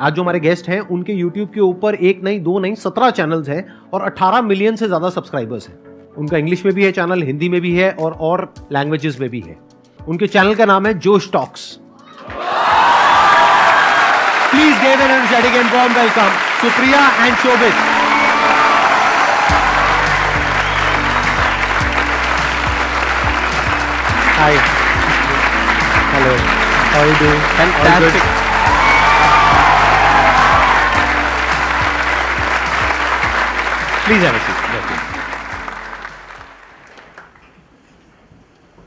आज जो हमारे गेस्ट हैं उनके YouTube के ऊपर एक नहीं, दो नहीं, 17 चैनल्स हैं और 18 मिलियन से ज्यादा सब्सक्राइबर्स हैं। उनका इंग्लिश में भी है चैनल, हिंदी में भी है और लैंग्वेजेस में भी है। उनके चैनल का नाम है Josh Talks. Please give an energetic and warm welcome Supriya and Shobhit. Hi, hello, how are you doing? Fantastic. Please have a seat.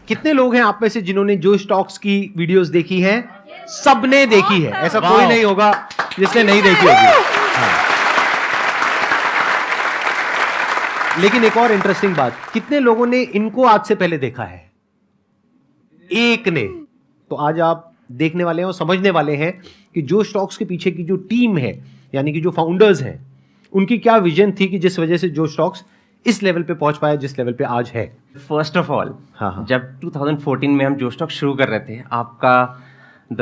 कितने लोग हैं आप में से जिन्होंने जोश टॉक्स की वीडियोस देखी हैं? सबने देखी है, ऐसा कोई नहीं होगा जिसने नहीं देखी होगी। हाँ। लेकिन एक और इंटरेस्टिंग बात, कितने लोगों ने इनको आज से पहले देखा है? एक ने। तो आज आप देखने वाले हैं और समझने वाले हैं कि जोश टॉक्स के पीछे की जो टीम है, यानी कि जो फाउंडर्स हैं, उनकी क्या विजन थी कि जिस वजह से जोश टॉक्स इस लेवल पे पहुंच पाया जिस लेवल पे आज है। फर्स्ट ऑफ ऑल, जब 2014 में हम जोश टॉक शुरू कर रहे थे, आपका the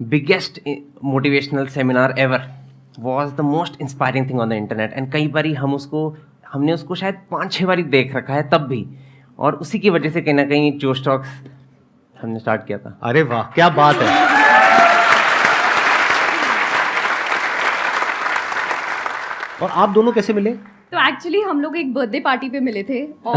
biggest motivational seminar ever was the most inspiring thing on the internet. And कई बारी हमने उसको शायद 5-6 बारी देख रखा है तब भी, और उसी की वजह से कहीं ना कहीं जोश टॉक्स हमने स्टार्ट किया था। अरे वाह, क्या बात है। और आप दोनों कैसे मिले? तो एक्चुअली हम लोग एक बर्थडे पार्टी पे मिले थे और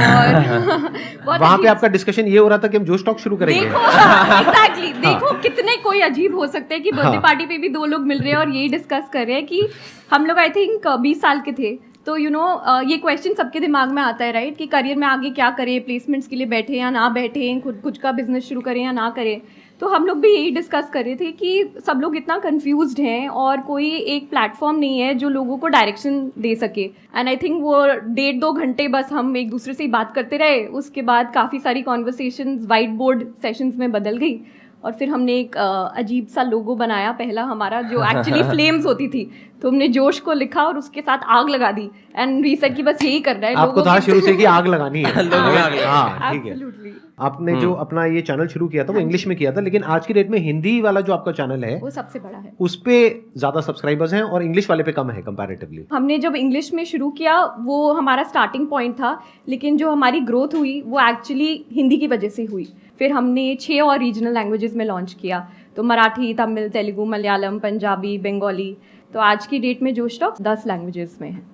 वहां पे आपका डिस्कशन ये हो रहा था कि हम जोश टॉक शुरू करेंगे। एग्जैक्टली देखो कितने कोई अजीब हो सकते हैं कि बर्थडे पार्टी पे भी दो लोग मिल रहे हैं और यही डिस्कस कर रहे हैं कि हम लोग आई थिंक 20 साल के थे। तो ये क्वेश्चन सबके दिमाग में आता है राइट, कि करियर में आगे क्या करें, प्लेसमेंट्स के लिए बैठे या ना बैठे, खुद का बिजनेस शुरू करें या ना करें। तो हम लोग भी यही डिस्कस कर रहे थे कि सब लोग इतना कंफ्यूज्ड हैं और कोई एक प्लेटफॉर्म नहीं है जो लोगों को डायरेक्शन दे सके। एंड आई थिंक वो 1.5-2 घंटे बस हम एक दूसरे से ही बात करते रहे। उसके बाद काफ़ी सारी कॉन्वर्सेशंस वाइट बोर्ड सेशंस में बदल गई और फिर हमने एक अजीब सा लोगो बनाया पहला हमारा, जो एक्चुअली फ्लेम्स होती थी। तो हमने जोश को लिखा और उसके साथ आग लगा दी। एंड वी सेड कि बस यही करना है। आपको था शुरू से कि आग लगानी है। हाँ, ठीक है। Absolutely. आपने जो अपना ये चैनल शुरू किया था वो इंग्लिश में किया था, लेकिन आज की डेट में हिंदी वाला जो आपका चैनल है वो सबसे बड़ा है। उस पे ज्यादा सब्सक्राइबर्स हैं और इंग्लिश वाले पे कम है कंपैरेटिवली। हमने जब इंग्लिश में शुरू किया वो हमारा स्टार्टिंग पॉइंट था, लेकिन जो हमारी ग्रोथ हुई वो एक्चुअली हिंदी की वजह से हुई। फिर हमने 6 और रीजनल लैंग्वेजेस में लॉन्च किया, तो मराठी, तमिल, तेलुगु, मलयालम, पंजाबी, बंगाली। तो आज की डेट में जोश टॉक्स 10 लैंग्वेजेस में है।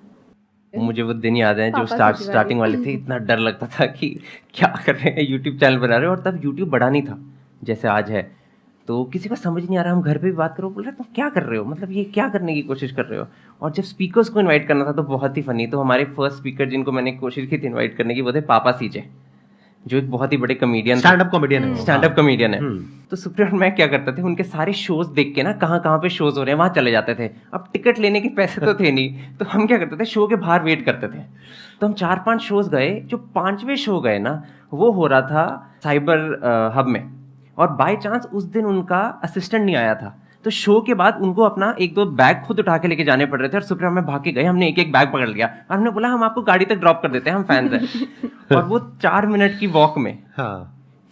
मुझे वो दिन याद है जो स्टार्टिंग वाले थे, इतना डर लगता था कि क्या कर रहे हैं, यूट्यूब चैनल बना रहे हो। और तब यूट्यूब बड़ा नहीं था जैसे आज है, तो किसी को समझ नहीं आ रहा। हम घर पे भी बात करो, बोल रहे तुम क्या कर रहे हो, मतलब ये क्या करने की कोशिश कर रहे हो। और जब स्पीकर्स को इनवाइट करना था तो बहुत ही फनी। तो हमारे फर्स्ट स्पीकर जिनको मैंने कोशिश की थी इन्वाइट करने की, वो थे पापा सीजे, जो एक बहुत ही बड़े कॉमेडियन, स्टैंड अप कॉमेडियन है। तो सुप्रिया और मैं क्या करते थे, उनके सारे शोज देख के ना कहाँ पे शोज हो रहे हैं वहां चले जाते थे। अब टिकट लेने के पैसे तो थे नहीं, तो हम क्या करते थे, शो के बाहर वेट करते थे। तो हम 4-5 शोज गए। जो 5वें शो गए ना, वो हो रहा था साइबर हब में, और बाय चांस उस दिन उनका असिस्टेंट नहीं आया था। तो शो के बाद उनको अपना 1-2 बैग खुद उठा के लेके जाने पड़ रहे थे, और सुप्रिया में भाग के गए। हमने एक बैग पकड़ लिया और हमने बोला हम आपको गाड़ी तक ड्रॉप कर देते हैं, हम फैंस हैं। और वो 4 मिनट की वॉक में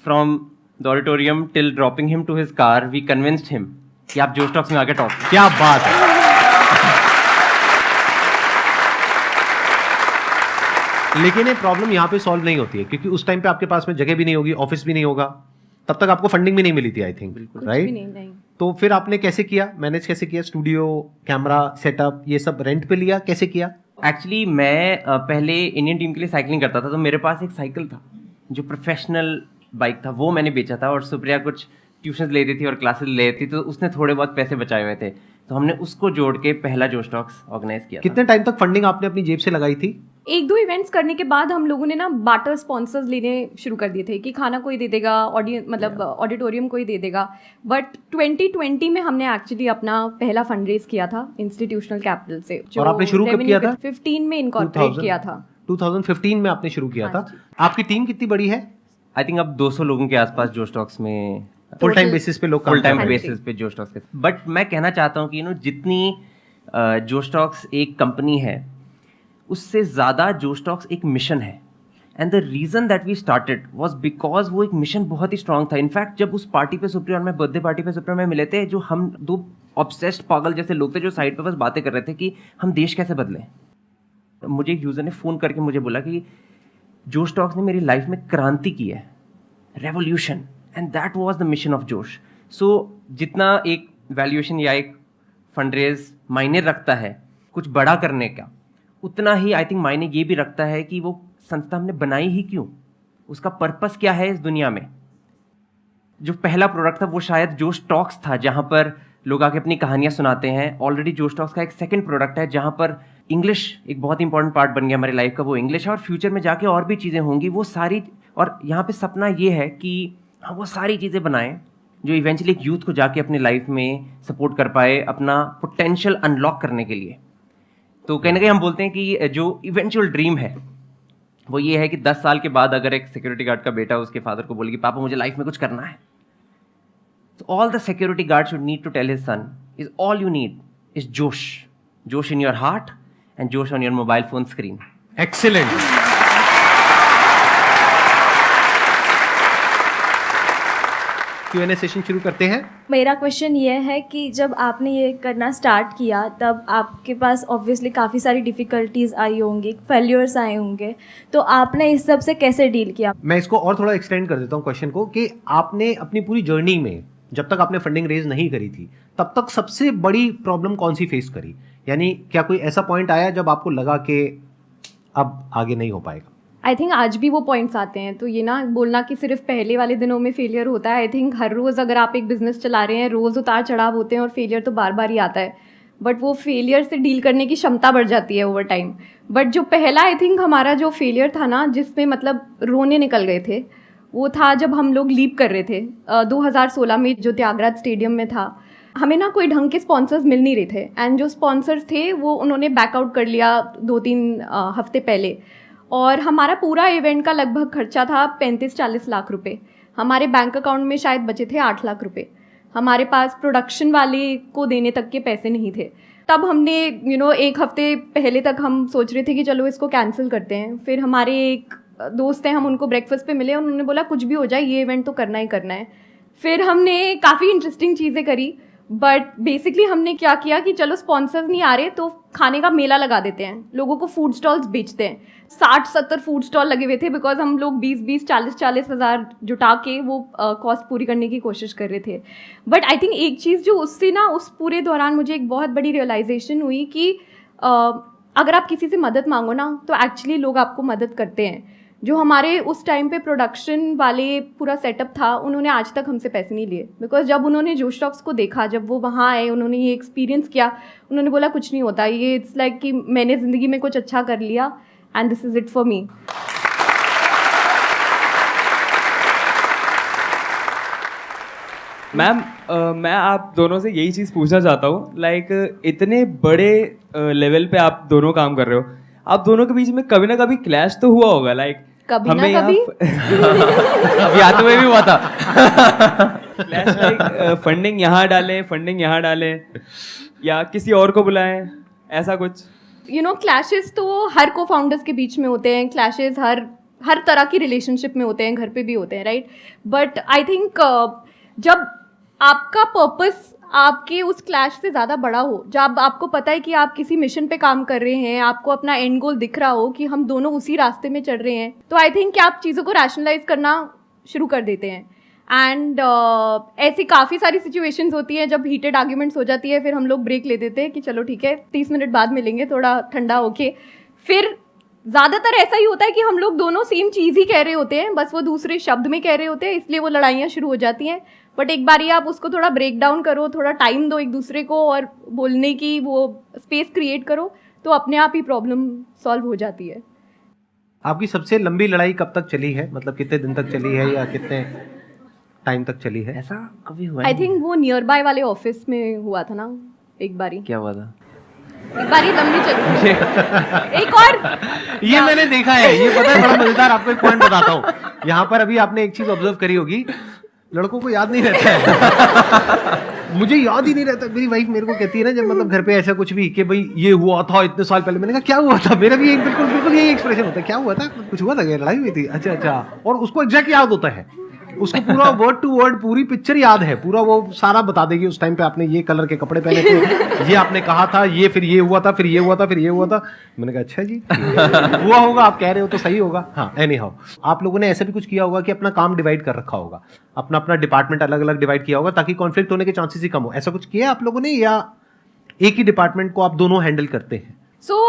from the auditorium till dropping him to his car, we convinced him कि आप जोश टॉक्स में आके टॉक। क्या बात है। लेकिन ये प्रॉब्लम यहाँ पे सॉल्व नहीं होती है, क्योंकि उस टाइम पे आपके पास में जगह भी नहीं होगी, ऑफिस भी नहीं होगा, तब तक आपको फंडिंग भी नहीं मिली थी आई थिंक, राइट? नहीं। तो फिर आपने कैसे किया, मैनेज कैसे किया? स्टूडियो, कैमरा सेटअप, ये सब रेंट पे लिया, कैसे किया? एक्चुअली मैं पहले इंडियन टीम के लिए साइकिलिंग करता था, तो मेरे पास एक साइकिल था जो प्रोफेशनल बाइक था, वो मैंने बेचा था। और सुप्रिया कुछ ट्यूशन लेती थी और क्लासेस लेती थी, तो उसने थोड़े बहुत पैसे बचाए हुए थे, तो हमने उसको जोड़ के पहला जोश टॉक्स ऑर्गेनाइज किया। कितने टाइम तक फंडिंग आपने अपनी जेब से लगाई थी? 1-2 इवेंट्स करने के बाद हम लोगों ने ना बार्टर स्पॉन्सर्स लेने शुरू कर दिए थे कि खाना कोई दे देगा, ऑडिटोरियम कोई दे देगा। बट 2020 में हमने एक्चुअली अपना पहला फंड रेज किया था इंस्टीट्यूशनल कैपिटल से। और आपने शुरू कब किया था? 15 में इनकॉर्पोरेट किया था। 2015 में आपने शुरू किया था। आपकी टीम कितनी बड़ी है? आई थिंक अब 200 लोगों के आसपास जोश टॉक्स में फुल टाइम बेसिस पे लोग फुल टाइम बेसिस पे जोश टॉक्स के। बट मैं कहना चाहता हूँ कि जितनी जोश टॉक्स एक कंपनी है, उससे ज़्यादा जोश टॉक्स एक मिशन है। And the reason that we started was because वो एक मिशन बहुत ही स्ट्रांग था। इनफैक्ट जब उस पार्टी पे सुप्रिया और मैं, बर्थडे पार्टी पे सुप्रिया में मिले थे, जो हम 2 ऑब्सेस्ड पागल जैसे लोग थे जो साइड पे बस बातें कर रहे थे कि हम देश कैसे बदलें। मुझे एक यूज़र ने फ़ोन करके मुझे बोला कि जोश टॉक्स ने मेरी लाइफ में क्रांति की है, revolution, and that was the mission of जोश। सो जितना एक वैल्यूएशन या एक फंडरेज मायने रखता है कुछ बड़ा करने का, उतना ही आई थिंक मायने ये भी रखता है कि वो संस्था हमने बनाई ही क्यों, उसका पर्पस क्या है इस दुनिया में। जो पहला प्रोडक्ट था वो शायद जोश टॉक्स था, जहाँ पर लोग आके अपनी कहानियाँ सुनाते हैं। ऑलरेडी जोश टॉक्स का एक सेकंड प्रोडक्ट है जहाँ पर इंग्लिश एक बहुत इंपॉर्टेंट पार्ट बन गया हमारी लाइफ का, वो इंग्लिश है, और फ्यूचर में जाके और भी चीज़ें होंगी वो सारी। और यहाँ पे सपना ये है कि हम वो सारी चीज़ें बनाएं जो इवेंचुअली एक यूथ को जाके अपनी लाइफ में सपोर्ट कर पाए अपना पोटेंशियल अनलॉक करने के लिए। तो कहीं ना कहीं हम बोलते हैं कि जो इवेंचुअल ड्रीम है वो ये है कि 10 साल के बाद अगर एक सिक्योरिटी गार्ड का बेटा उसके फादर को बोले कि पापा मुझे लाइफ में कुछ करना है, तो all the security guard should need to tell his son is all you need is josh, josh in your heart and josh on your mobile phone screen. Excellent. Q&A session शुरू करते हैं। मेरा क्वेश्चन ये है कि जब आपने ये करना स्टार्ट किया तब आपके पास ऑब्वियसली काफ़ी सारी डिफ़िकल्टीज आई होंगी, फेल्यूर्स आए होंगे, तो आपने इस सब से कैसे डील किया? मैं इसको और थोड़ा एक्सटेंड कर देता हूँ क्वेश्चन को कि आपने अपनी पूरी जर्नी में जब तक आपने फंडिंग रेज नहीं करी थी तब तक सबसे बड़ी प्रॉब्लम कौन सी फेस करी? यानी क्या कोई ऐसा पॉइंट आया जब आपको लगा कि अब आगे नहीं हो पाएगा? आई थिंक आज भी वो पॉइंट्स आते हैं। तो ये ना बोलना कि सिर्फ पहले वाले दिनों में फेलियर होता है, आई थिंक हर रोज़ अगर आप एक बिजनेस चला रहे हैं रोज़ उतार चढ़ाव होते हैं और फेलियर तो बार बार ही आता है, बट वो फेलियर से डील करने की क्षमता बढ़ जाती है ओवर टाइम। बट जो पहला आई थिंक हमारा जो फेलियर था ना, जिसमें मतलब रोने निकल गए थे, वो था जब हम लोग लीप कर रहे थे 2016 में जो त्यागराज स्टेडियम में था। हमें ना कोई ढंग के स्पॉन्सर्स मिल नहीं रहे थे, एंड जो स्पॉन्सर्स थे वो उन्होंने बैकआउट कर लिया 2-3 हफ्ते पहले, और हमारा पूरा इवेंट का लगभग खर्चा था 35-40 लाख रुपए। हमारे बैंक अकाउंट में शायद बचे थे 8 लाख रुपए। हमारे पास प्रोडक्शन वाले को देने तक के पैसे नहीं थे। तब हमने एक हफ्ते पहले तक हम सोच रहे थे कि चलो इसको कैंसिल करते हैं। फिर हमारे एक दोस्त हैं, हम उनको ब्रेकफास्ट पे मिले, उन्होंने बोला कुछ भी हो जाए ये इवेंट तो करना ही करना है। फिर हमने काफ़ी इंटरेस्टिंग चीज़ें करी, बट बेसिकली हमने क्या किया कि चलो स्पॉन्सर्स नहीं आ रहे तो खाने का मेला लगा देते हैं, लोगों को फूड स्टॉल्स बेचते हैं। 60-70 फूड स्टॉल लगे हुए थे, बिकॉज हम लोग 20-20, 40-40 हज़ार जुटा के वो कॉस्ट पूरी करने की कोशिश कर रहे थे। बट आई थिंक एक चीज़ जो उससे ना उस पूरे दौरान मुझे एक बहुत बड़ी रियलाइजेशन हुई कि अगर आप किसी से मदद मांगो ना तो एक्चुअली लोग आपको मदद करते हैं। जो हमारे उस टाइम पे प्रोडक्शन वाले पूरा सेटअप था, उन्होंने आज तक हमसे पैसे नहीं लिए, बिकॉज जब उन्होंने जोश टॉक्स को देखा, जब वो वहाँ आए, उन्होंने ये एक्सपीरियंस किया, उन्होंने बोला कुछ नहीं होता, ये इट्स लाइक कि मैंने ज़िंदगी में कुछ अच्छा कर लिया and this is it for me. Ma'am मैं आप दोनों से यही चीज़ पूछना चाहता हूँ, लाइक इतने बड़े लेवल पे आप दोनों काम कर रहे हो, आप दोनों के बीच में कभी ना कभी क्लैश तो हुआ होगा, लाइक कभी ना कभी अभी आते हुए भी हुआ था। क्लैश लाइक फंडिंग यहाँ डालें, फंडिंग यहाँ डालें, या किसी और को बुलाएं, ऐसा कुछ? क्लैशेस तो हर को फाउंडर्स के बीच में होते हैं, क्लैशेस हर तरह की रिलेशनशिप में होते हैं, घर पे भी होते हैं, राइट। बट आई थिंक जब आपका पर्पस आपके उस क्लैश से ज़्यादा बड़ा हो, जब आपको पता है कि आप किसी मिशन पे काम कर रहे हैं, आपको अपना एंड गोल दिख रहा हो कि हम दोनों उसी रास्ते में चल रहे हैं, तो आई थिंक कि आप चीज़ों को रैशनलाइज करना शुरू कर देते हैं। एंड ऐसी काफ़ी सारी सिचुएशंस होती हैं जब हीटेड आर्ग्यूमेंट्स हो जाती है, फिर हम लोग ब्रेक ले देते हैं कि चलो ठीक है 30 मिनट बाद मिलेंगे, थोड़ा ठंडा होके। फिर ज़्यादातर ऐसा ही होता है कि हम लोग दोनों सेम चीज़ ही कह रहे होते हैं, बस वो दूसरे शब्द में कह रहे होते हैं, इसलिए वो लड़ाइयाँ शुरू हो जाती हैं। बट एक बार ही आप उसको थोड़ा ब्रेक डाउन करो, थोड़ा टाइम दो एक दूसरे को और बोलने की वो स्पेस क्रिएट करो, तो अपने आप ही प्रॉब्लम सॉल्व हो जाती है। आपकी सबसे लंबी लड़ाई कब तक चली है? मतलब कितने दिन तक चली है या कितने टाइम तक चली है? ऐसा कभी हुआ आई थिंक वो नियर बाय वाले ऑफिस में हुआ था ना एक बारी। क्या हुआ था? एक बारी लंबी चली एक और ये मैंने देखा है, ये पता है बड़ा मजेदार। आपको एक पॉइंट बताता हूँ, यहाँ पर अभी आपने एक चीज ऑब्जर्व करी होगी, लड़कों को याद नहीं रहता है। मुझे याद ही नहीं रहता। मेरी वाइफ मेरे को कहती है ना, जब मतलब घर पे ऐसा कुछ भी कि भाई ये हुआ था इतने साल पहले, मैंने कहा क्या हुआ था, मेरा भी एक बिल्कुल यही एक्सप्रेशन होता है, क्या हुआ था, कुछ हुआ था, क्या लड़ाई हुई थी, अच्छा, और उसको एग्जैक्ट याद होता है। उसको पूरा वर्ड टू वर्ड पूरी पिक्चर याद है, पूरा वो सारा बता देगी। उस टाइम पे आपने ये कलर के कपड़े पहने थे, ये आपने कहा था, ये फिर ये हुआ था, फिर ये हुआ था, फिर ये हुआ था। मैंने कहा अच्छा जी हुआ होगा, आप कह रहे हो तो सही होगा। हाँ, एनी हाउ आप लोगों ने ऐसा भी कुछ किया होगा कि अपना काम डिवाइड कर रखा होगा, अपना अपना डिपार्टमेंट अलग अलग डिवाइड किया होगा ताकि कॉन्फ्लिक्ट होने के चांसेस ही कम हो। ऐसा कुछ किया आप लोगों ने, या एक ही डिपार्टमेंट को आप दोनों हैंडल करते हैं?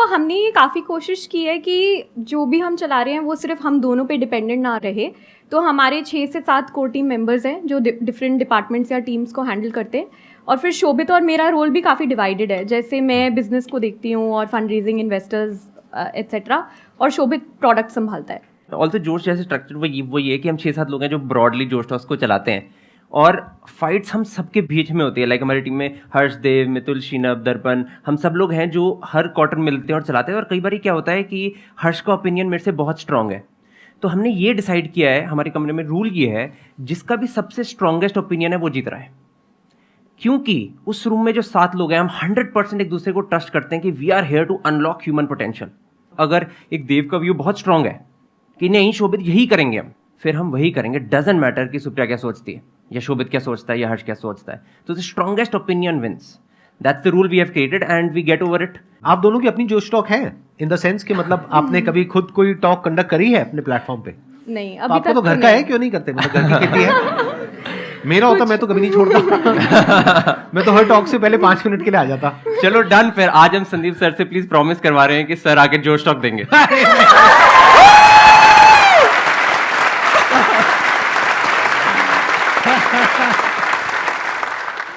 हमने ये काफ़ी कोशिश की है कि जो भी हम चला रहे हैं वो सिर्फ हम दोनों पे डिपेंडेंट ना रहे। तो हमारे 6 से 7 कोर टीम मेंबर्स हैं जो डिफरेंट डिपार्टमेंट्स या टीम्स को हैंडल करते हैं। और फिर शोभित और मेरा रोल भी काफ़ी डिवाइडेड है। जैसे मैं बिजनेस को देखती हूँ और फंड रेजिंग, इन्वेस्टर्स एट्सेट्रा, और शोभित प्रोडक्ट संभालता है। ऑल्सो जोश जैसे स्ट्रक्चर वो ये है कि हम 6-7 लोग हैं जो ब्रॉडली जोश टॉक्स को चलाते हैं, और फाइट्स हम सबके बीच में होती है। लाइक हमारी टीम में हर्षदेव, मितुल, शीनब, दर्पण, हम सब लोग हैं जो हर क्वार्टर मिलते हैं और चलाते हैं। और कई बार क्या होता है कि हर्ष का ओपिनियन मेरे से बहुत स्ट्रांग है, तो हमने ये डिसाइड किया है, हमारे कमरे में रूल ये है, जिसका भी सबसे स्ट्रांगेस्ट ओपिनियन है वो जीत रहा है। क्योंकि उस रूम में जो 7 लोग हैं, हम 100% एक दूसरे को ट्रस्ट करते हैं कि we are here to unlock human potential. अगर एक देव का व्यू बहुत स्ट्रांग है कि नहीं शोभित यही करेंगे हम, फिर हम वही करेंगे। डजंट मैटर कि सुप्रिया क्या सोचती है या शोभित क्या सोचता है या हर्ष क्या सोचता है। तो the strongest opinion wins. That's the rule we have created and we get over it. आप दोनों की अपनी जोश टॉक है, इन द सेंस कि मतलब आपने कभी खुद कोई टॉक कंडक्ट करी है अपने प्लेटफॉर्म पे? नहीं, तो अभी आपको तक तो घर का है, क्यों नहीं करते? मतलब घर की खेती है। मेरा होता मैं तो कभी नहीं छोड़ता मैं तो हर टॉक से पहले 5 मिनट के लिए आ जाता। चलो डन, फिर आज हम संदीप सर से प्लीज प्रॉमिस करवा रहे हैं कि सर आके जोश टॉक देंगे।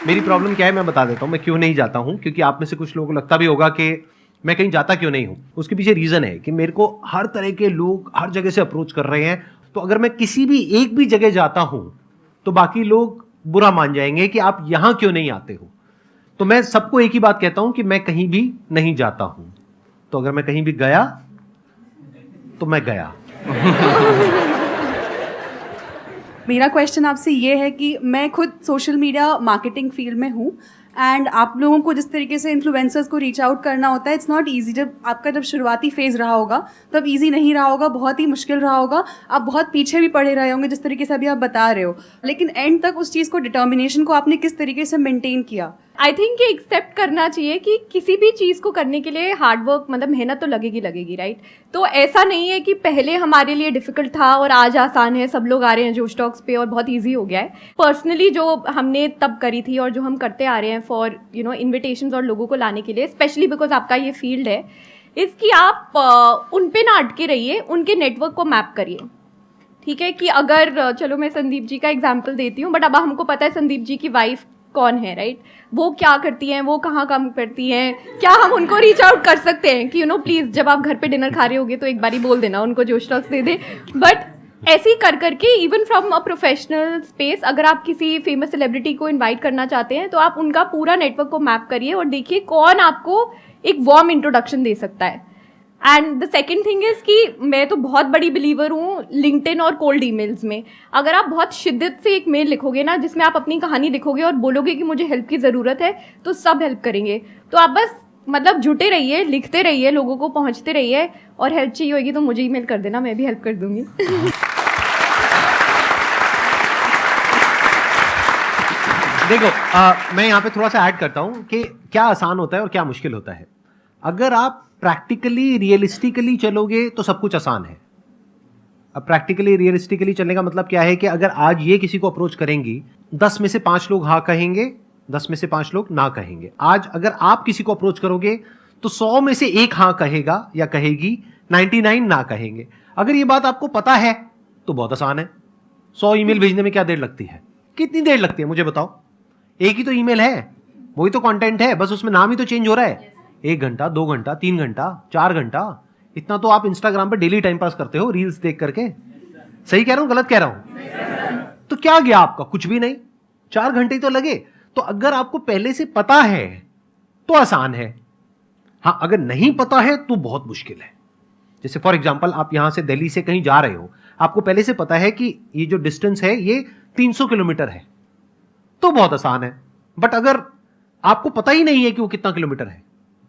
मेरी प्रॉब्लम क्या है मैं बता देता हूँ, मैं क्यों नहीं जाता हूँ। क्योंकि आप में से कुछ लोगों को लगता भी होगा कि मैं कहीं जाता क्यों नहीं हूँ। उसके पीछे रीजन है कि मेरे को हर तरह के लोग हर जगह से अप्रोच कर रहे हैं। तो अगर मैं किसी भी एक भी जगह जाता हूँ तो बाकी लोग बुरा मान जाएंगे कि आप यहां क्यों नहीं आते हो। तो मैं सबको एक ही बात कहता हूं कि मैं कहीं भी नहीं जाता हूं। तो अगर मैं कहीं भी गया तो मैं गया। मेरा क्वेश्चन आपसे ये है कि मैं खुद सोशल मीडिया मार्केटिंग फील्ड में हूँ, एंड आप लोगों को जिस तरीके से इन्फ्लुएंसर्स को रीच आउट करना होता है, इट्स नॉट ईजी। जब शुरुआती फेज़ रहा होगा तब ईजी नहीं रहा होगा, बहुत ही मुश्किल रहा होगा, आप बहुत पीछे भी पड़े रहे होंगे जिस तरीके से अभी आप बता रहे हो। लेकिन एंड तक उस चीज़ को, डिटर्मिनेशन को आपने किस तरीके से मेंटेन किया? आई थिंक ये एक्सेप्ट करना चाहिए कि किसी भी चीज़ को करने के लिए हार्ड वर्क, मतलब मेहनत तो लगेगी, राइट। तो ऐसा नहीं है कि पहले हमारे लिए डिफिकल्ट था और आज आसान है, सब लोग आ रहे हैं जोश टॉक्स पे और बहुत इजी हो गया है। पर्सनली जो हमने तब करी थी और जो हम करते आ रहे हैं फॉर इन्विटेशंस और लोगों को लाने के लिए, स्पेशली बिकॉज आपका ये फील्ड है, इसकी आप उन पे ना अटके रहिए, उनके नेटवर्क को मैप करिए। ठीक है कि अगर चलो मैं संदीप जी का एग्जाम्पल देती हूँ, बट अब हमको पता है संदीप जी की वाइफ कौन है, राइट, वो क्या करती हैं, वो कहाँ काम करती हैं, क्या हम उनको रीच आउट कर सकते हैं कि प्लीज़ जब आप घर पे डिनर खा रहे होगे तो एक बारी बोल देना उनको, जोश टॉक्स दे दे। बट ऐसे ही कर करके even from a professional space, अगर आप किसी फेमस सेलिब्रिटी को इनवाइट करना चाहते हैं तो आप उनका पूरा नेटवर्क को मैप करिए और देखिए कौन आपको एक वार्म इंट्रोडक्शन दे सकता है। And the second thing is कि मैं तो बहुत बड़ी बिलीवर हूँ लिंक्डइन और कोल्ड ईमेल्स में। अगर आप बहुत शिद्दत से एक मेल लिखोगे ना जिसमें आप अपनी कहानी लिखोगे और बोलोगे कि मुझे हेल्प की ज़रूरत है, तो सब हेल्प करेंगे। तो आप बस मतलब जुटे रहिए, लिखते रहिए, लोगों को पहुँचते रहिए, और हेल्प चाहिए होगी तो मुझे ईमेल कर देना, मैं भी हेल्प कर दूँगी। देखो मैं यहाँ पे थोड़ा सा ऐड करता हूँ कि क्या आसान होता है और क्या मुश्किल होता है। अगर आप प्रैक्टिकली रियलिस्टिकली चलोगे तो सब कुछ आसान है। अब प्रैक्टिकली रियलिस्टिकली चलने का मतलब क्या है कि अगर आज ये किसी को अप्रोच करेंगी, 10 में से 5 लोग हाँ कहेंगे, 10 में से 5 लोग ना कहेंगे। आज अगर आप किसी को अप्रोच करोगे तो 100 में से 1 हाँ कहेगा या कहेगी, 99 ना कहेंगे। अगर ये बात आपको पता है तो बहुत आसान है। 100 ईमेल भेजने में क्या देर लगती है? कितनी देर लगती है मुझे बताओ? एक ही तो ईमेल है, वही तो कंटेंट है, बस उसमें नाम ही तो चेंज हो रहा है। 1 घंटा, 2 घंटा, 3 घंटा, 4 घंटा, इतना तो आप इंस्टाग्राम पे डेली टाइम पास करते हो रील्स देख करके। सही कह रहा हूं, गलत कह रहा हूं? तो क्या गया आपका? कुछ भी नहीं, 4 घंटे तो लगे। तो अगर आपको पहले से पता है तो आसान है। हाँ, अगर नहीं पता है तो बहुत मुश्किल है। जैसे फॉर एग्जाम्पल आप यहां से दिल्ली से कहीं जा रहे हो, आपको पहले से पता है कि ये जो डिस्टेंस है ये 300 किलोमीटर है, तो बहुत आसान है। बट अगर आपको पता ही नहीं है कि वो कितना किलोमीटर है,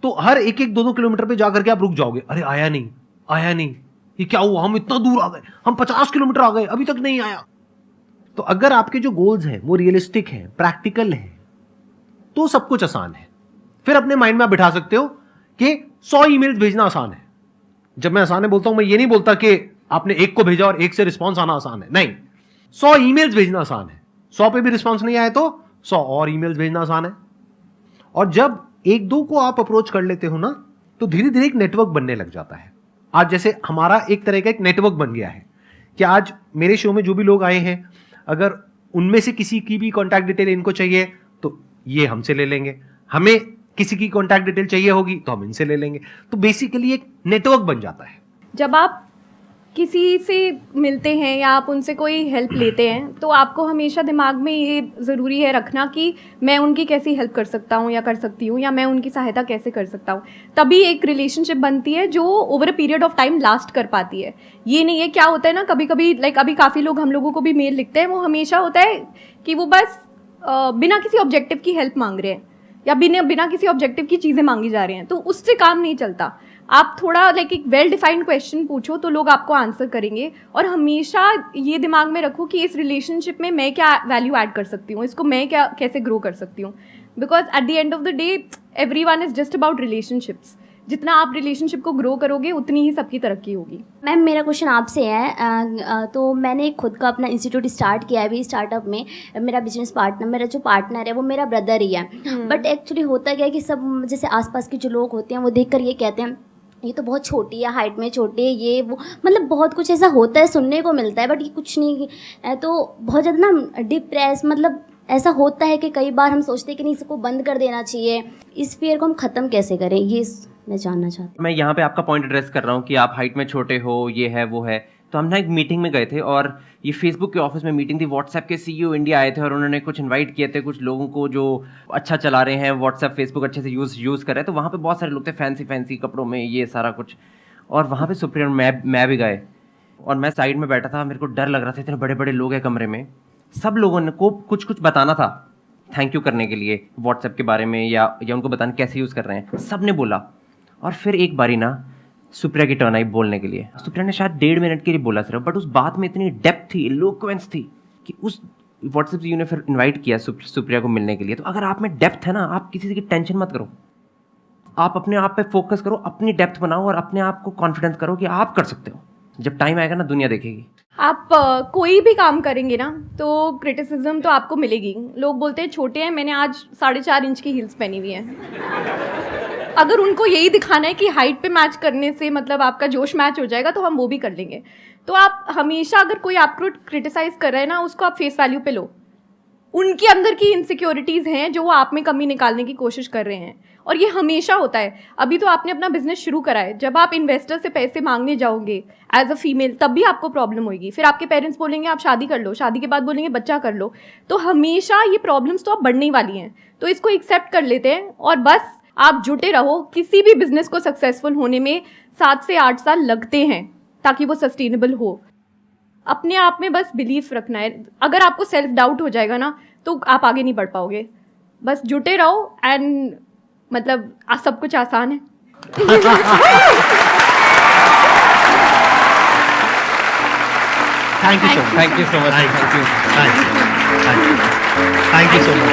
तो हर 1-1, 2-2 किलोमीटर पे जाकर के आप रुक जाओगे। अरे आया नहीं, ये क्या हुआ, हम इतना दूर आ गए, हम 50 किलोमीटर आ गए, अभी तक नहीं आया। तो अगर आपके जो गोल्स हैं वो रियलिस्टिक हैं, प्रैक्टिकल हैं, तो सब कुछ आसान है। फिर अपने माइंड में आप बिठा सकते हो कि 100 ईमेल्स भेजना आसान है। जब मैं आसान है बोलता हूं, मैं ये नहीं बोलता कि आपने एक को भेजा और एक से रिस्पॉन्स आना आसान है, नहीं। 100 ईमेल्स भेजना आसान है, 100 पे भी रिस्पॉन्स नहीं आए तो 100 और ईमेल्स भेजना आसान है। और जब एक दो को आप अप्रोच कर लेते हो ना, तो धीरे धीरे एक नेटवर्क बनने लग जाता है। आज जैसे हमारा एक तरह का एक नेटवर्क बन गया है कि आज मेरे शो में जो भी लोग आए हैं, अगर उनमें से किसी की भी कॉन्टैक्ट डिटेल इनको चाहिए तो ये हमसे ले लेंगे, हमें किसी की कॉन्टैक्ट डिटेल चाहिए होगी तो हम इनसे ले लेंगे। तो बेसिकली एक नेटवर्क बन जाता है। जब आप किसी से मिलते हैं या आप उनसे कोई हेल्प लेते हैं तो आपको हमेशा दिमाग में ये ज़रूरी है रखना कि मैं उनकी कैसी हेल्प कर सकता हूँ या कर सकती हूँ, या मैं उनकी सहायता कैसे कर सकता हूँ। तभी एक रिलेशनशिप बनती है जो over a period of time last कर पाती है। ये नहीं है, क्या होता है ना, कभी कभी लाइक अभी काफ़ी लोग हम लोगों को भी मेल लिखते हैं, वो हमेशा होता है कि वो बस बिना किसी ऑब्जेक्टिव की हेल्प मांग रहे हैं या बिना किसी ऑब्जेक्टिव की चीज़ें मांगी जा रही हैं, तो उससे काम नहीं चलता। आप थोड़ा लाइक एक वेल डिफाइंड क्वेश्चन पूछो तो लोग आपको आंसर करेंगे। और हमेशा ये दिमाग में रखो कि इस रिलेशनशिप में मैं क्या वैल्यू ऐड कर सकती हूँ, इसको मैं क्या कैसे ग्रो कर सकती हूँ। Because at the end of the day everyone is just about relationships. जितना आप रिलेशनशिप को ग्रो करोगे उतनी ही सबकी तरक्की होगी। मैम मेरा क्वेश्चन आपसे है, तो मैंने खुद का अपना इंस्टीट्यूट स्टार्ट किया है अभी। स्टार्टअप में मेरा बिजनेस पार्टनर, मेरा जो पार्टनर है वो मेरा ब्रदर ही है। बट एक्चुअली होता क्या है कि सब जैसे आसपास के जो लोग होते हैं वो देखकर ये कहते हैं ये तो बहुत छोटी है, हाइट में छोटी है, ये वो, मतलब बहुत कुछ ऐसा होता है, सुनने को मिलता है। बट ये कुछ नहीं है, तो बहुत ज़्यादा ना डिप्रेस, मतलब ऐसा होता है कि कई बार हम सोचते हैं कि नहीं, इसको बंद कर देना चाहिए। इस फियर को हम ख़त्म कैसे करें, ये मैं जानना चाहती हूँ। मैं यहाँ पे आपका पॉइंट एड्रेस कर रहा हूँ कि आप हाइट में छोटे हो, ये है वो है। तो हम ना एक मीटिंग में गए थे और ये फेसबुक के ऑफिस में मीटिंग थी। व्हाट्सएप के सीईओ इंडिया आए थे और उन्होंने कुछ इनवाइट किए थे कुछ लोगों को जो अच्छा चला रहे हैं, व्हाट्सएप फेसबुक अच्छे से यूज़ कर रहे हैं। तो वहाँ पे बहुत सारे लोग थे फैंसी कपड़ों में, ये सारा कुछ। और वहाँ पे सुप्रिया और मैं भी गए और मैं साइड में बैठा था। मेरे को डर लग रहा था, इतने बड़े बड़े लोग हैं कमरे में। सब लोगों ने को कुछ बताना था थैंक यू करने के लिए व्हाट्सएप के बारे में या उनको बताना कैसे यूज़ कर रहे हैं। सब ने बोला और फिर एक बारी ना सुप्रिया की टर्न आई बोलने के लिए। सुप्रिया ने शायद 1.5 मिनट के लिए बोला सिर्फ, बट उस बात में इतनी डेप्थ थी, इलोक्वेंस थी कि उस व्हाट्सएप ने फिर इनवाइट किया सुप्रिया को मिलने के लिए। तो अगर आप में डेप्थ है ना, आप किसी की टेंशन मत करो, आप अपने आप पे फोकस करो, अपनी डेप्थ बनाओ और अपने आप को कॉन्फिडेंस करो कि आप कर सकते हो। जब टाइम आएगा ना, दुनिया देखेगी। आप कोई भी काम करेंगे ना तो क्रिटिसिज्म तो आपको मिलेगी। लोग बोलते हैं छोटे हैं, मैंने आज 4.5 इंच की हील्स पहनी हुई हैं। अगर उनको यही दिखाना है कि हाइट पे मैच करने से मतलब आपका जोश मैच हो जाएगा तो हम वो भी कर लेंगे। तो आप हमेशा अगर कोई आपको क्रिटिसाइज कर रहा है ना, उसको आप फेस वैल्यू पे लो। उनके अंदर की इनसिक्योरिटीज़ हैं जो वो आप में कमी निकालने की कोशिश कर रहे हैं, और ये हमेशा होता है। अभी तो आपने अपना बिजनेस शुरू करा है, जब आप इन्वेस्टर से पैसे मांगने जाओगे एज अ फीमेल तब भी आपको प्रॉब्लम होगी। फिर आपके पेरेंट्स बोलेंगे आप शादी कर लो, शादी के बाद बोलेंगे बच्चा कर लो। तो हमेशा ये प्रॉब्लम्स तो अब बढ़ने वाली हैं, तो इसको एक्सेप्ट कर लेते हैं और बस आप जुटे रहो। किसी भी बिजनेस को सक्सेसफुल होने में 7 से 8 साल लगते हैं ताकि वो सस्टेनेबल हो। अपने आप में बस बिलीफ रखना है। अगर आपको सेल्फ डाउट हो जाएगा ना तो आप आगे नहीं बढ़ पाओगे। बस जुटे रहो एंड मतलब सब कुछ आसान है। Thank you so much. Thank you so much. Thank you so much.